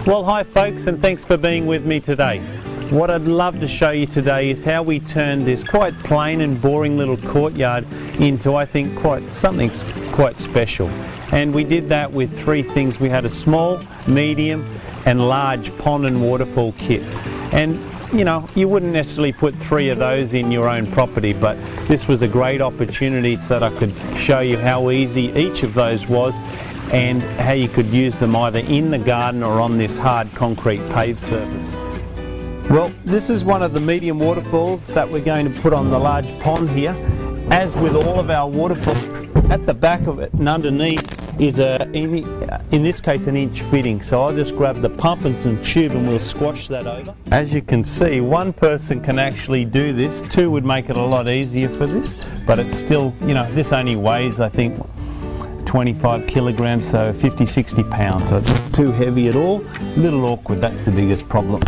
Well, hi folks, and thanks for being with me today. What I'd love to show you today is how we turned this quite plain and boring little courtyard into, I think, something quite special. And we did that with three things. We had a small, medium and large pond and waterfall kit. And you know, you wouldn't necessarily put three of those in your own property, but this was a great opportunity so that I could show you how easy each of those was and how you could use them either in the garden or on this hard concrete paved surface. Well, this is one of the medium waterfalls that we're going to put on the large pond here. As with all of our waterfalls, at the back of it and underneath is in this case an inch fitting. So I'll just grab the pump and some tube and we'll squash that over. As you can see, one person can actually do this. Two would make it a lot easier for this, but it's still, you know, this only weighs, I think, 25 kilograms, so 50-60 pounds, so it's not too heavy at all. A little awkward, that's the biggest problem.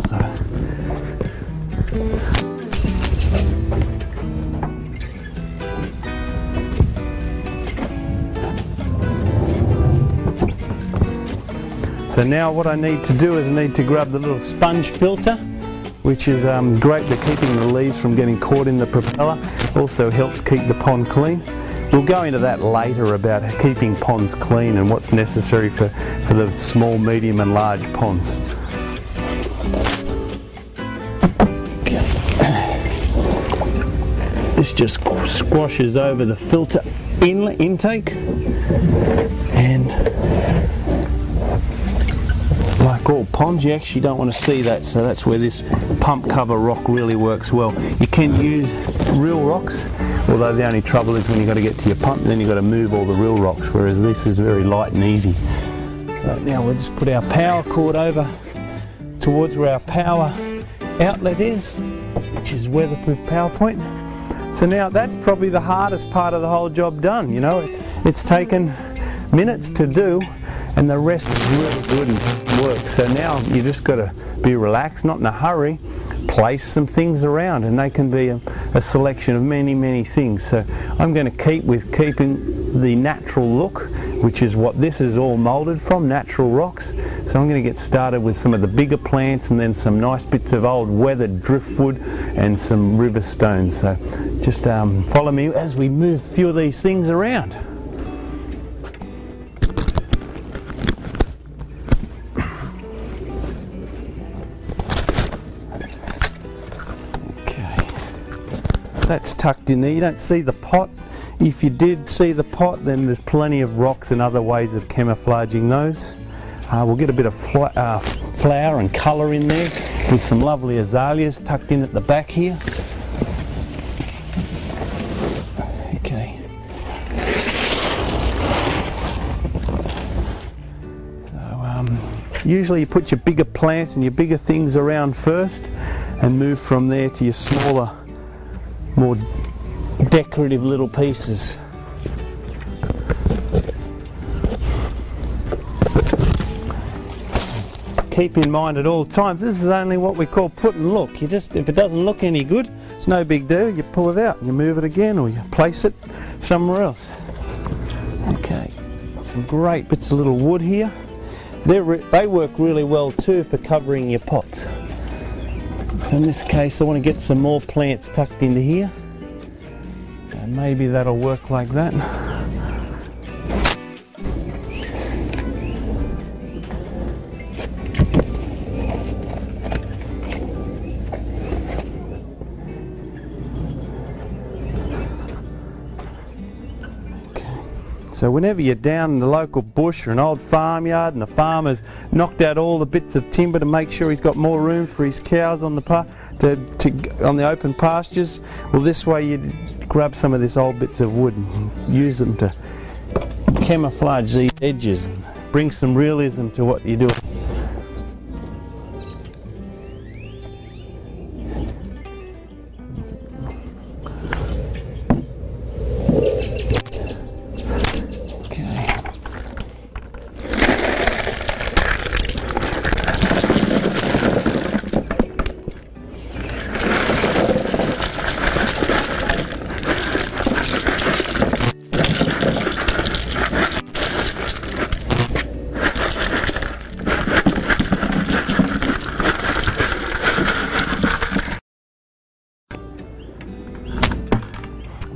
So now what I need to do is I need to grab the little sponge filter, which is great for keeping the leaves from getting caught in the propeller. Also helps keep the pond clean. We'll go into that later about keeping ponds clean and what's necessary for the small, medium and large ponds. Okay. This just squashes over the filter inlet intake, and like all ponds, you actually don't want to see that, so that's where this pump cover rock really works well. You can use real rocks, although the only trouble is when you've got to get to your pump, then you've got to move all the real rocks, whereas this is very light and easy. So now we'll just put our power cord over towards where our power outlet is, which is weatherproof power point. So now that's probably the hardest part of the whole job done. You know, it's taken minutes to do, and the rest is really good and work. So now you just got to be relaxed, not in a hurry, place some things around, and they can be a selection of many things. So I'm going to keep with keeping the natural look, which is what this is all moulded from, natural rocks. So I'm going to get started with some of the bigger plants and then some nice bits of old weathered driftwood and some river stones. So just follow me as we move a few of these things around. That's tucked in there. You don't see the pot. If you did see the pot, then there's plenty of rocks and other ways of camouflaging those. We'll get a bit of flower and colour in there with some lovely azaleas tucked in at the back here. Okay. So usually you put your bigger plants and your bigger things around first and move from there to your smaller, more decorative little pieces. Keep in mind at all times, this is only what we call put and look. If it doesn't look any good, it's no big deal. You pull it out and you move it again, or you place it somewhere else. Okay, some great bits of little wood here. They work really well too for covering your pots. So in this case I want to get some more plants tucked into here, and maybe that'll work like that. So whenever you're down in the local bush or an old farmyard and the farmer's knocked out all the bits of timber to make sure he's got more room for his cows on the open pastures, well, this way you grab some of this old bits of wood and use them to camouflage these edges and bring some realism to what you're doing.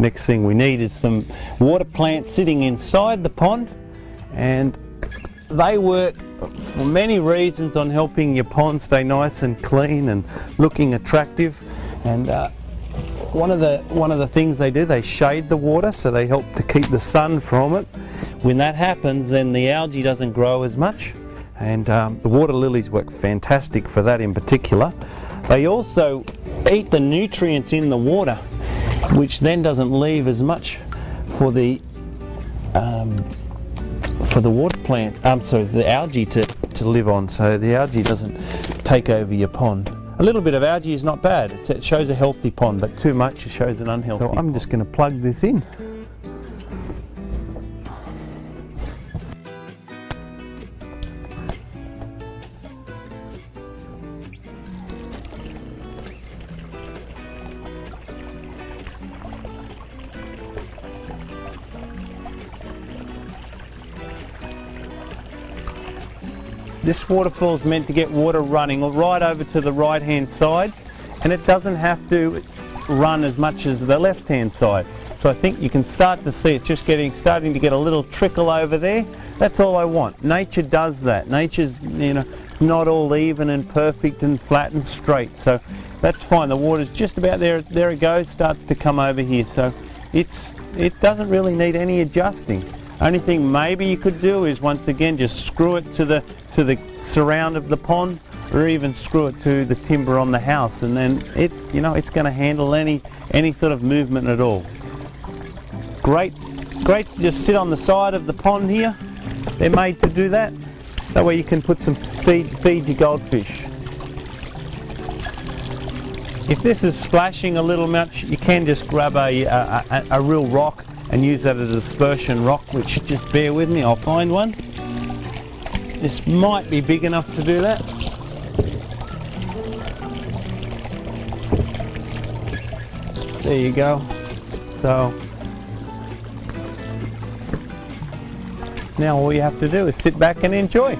Next thing we need is some water plants sitting inside the pond, and they work for many reasons on helping your pond stay nice and clean and looking attractive. And one of the things they do, they shade the water, so they help to keep the sun from it. When that happens, then the algae doesn't grow as much, and the water lilies work fantastic for that in particular. They also eat the nutrients in the water, which then doesn't leave as much for the water plant, the algae to live on, so the algae doesn't take over your pond. A little bit of algae is not bad. It shows a healthy pond, but too much shows an unhealthy pond. So I'm just going to plug this in. This waterfall is meant to get water running right over to the right hand side, and it doesn't have to run as much as the left hand side. So I think you can start to see it's just starting to get a little trickle over there. That's all I want. Nature does that. Nature's, you know, not all even and perfect and flat and straight, so that's fine. The water's just about there. There it goes, starts to come over here, so it doesn't really need any adjusting. Only thing maybe you could do is once again just screw it to the surround of the pond, or even screw it to the timber on the house, and then it's going to handle any sort of movement at all. Great to just sit on the side of the pond here. They're made to do that. That way you can put some feed your goldfish. If this is splashing a little much, you can just grab a real rock and use that as a dispersion rock, which, just bear with me, I'll find one. This might be big enough to do that. There you go. So now all you have to do is sit back and enjoy.